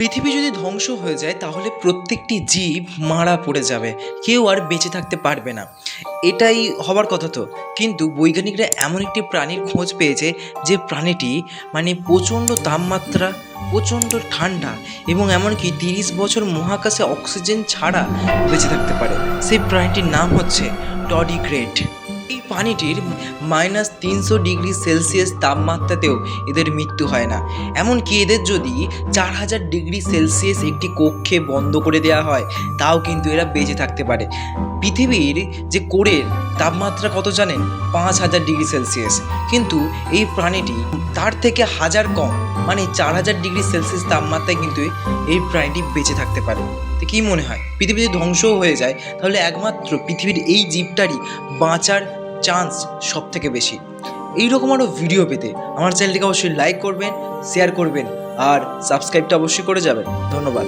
পৃথিবী যদি ধ্বংস হয়ে যায় তাহলে প্রত্যেকটি জীব মারা পড়ে যাবে, কেউ আর বেঁচে থাকতে পারবে না। এটাই হবার কথা তো। কিন্তু বৈজ্ঞানিকরা এমন একটি প্রাণীর খোঁজ পেয়েছে যে প্রাণীটি প্রচণ্ড তাপমাত্রা, প্রচণ্ড ঠান্ডা এবং এমনকি 30 বছর মহাকাশে অক্সিজেন ছাড়া বেঁচে থাকতে পারে। সেই প্রাণীটির নাম হচ্ছে টর্ডিগ্রেড। এই প্রাণীটির -300 ডিগ্রি সেলসিয়াস তাপমাত্রাতেও এদের মৃত্যু হয় না। এমনকি এদের যদি 4000 ডিগ্রি সেলসিয়াস একটি কক্ষে বন্ধ করে দেওয়া হয় তাও কিন্তু এরা বেঁচে থাকতে পারে। পৃথিবীর যে কোরের তাপমাত্রা কত জানেন? 5000 ডিগ্রি সেলসিয়াস। কিন্তু এই প্রাণীটি তার থেকে হাজার কম, 4000 ডিগ্রি সেলসিয়াস তাপমাত্রায় কিন্তু এই প্রাণীটি বেঁচে থাকতে পারে। তো কী মনে হয়, পৃথিবী যদি ধ্বংসও হয়ে যায় তাহলে একমাত্র পৃথিবীর এই জীবটারই বাঁচার চান্স সব থেকে বেশি। এইরকম আরও ভিডিও পেতে আমার চ্যানেলটিকে অবশ্যই লাইক করবেন, শেয়ার করবেন আর সাবস্ক্রাইবটা অবশ্যই করে যাবেন। ধন্যবাদ।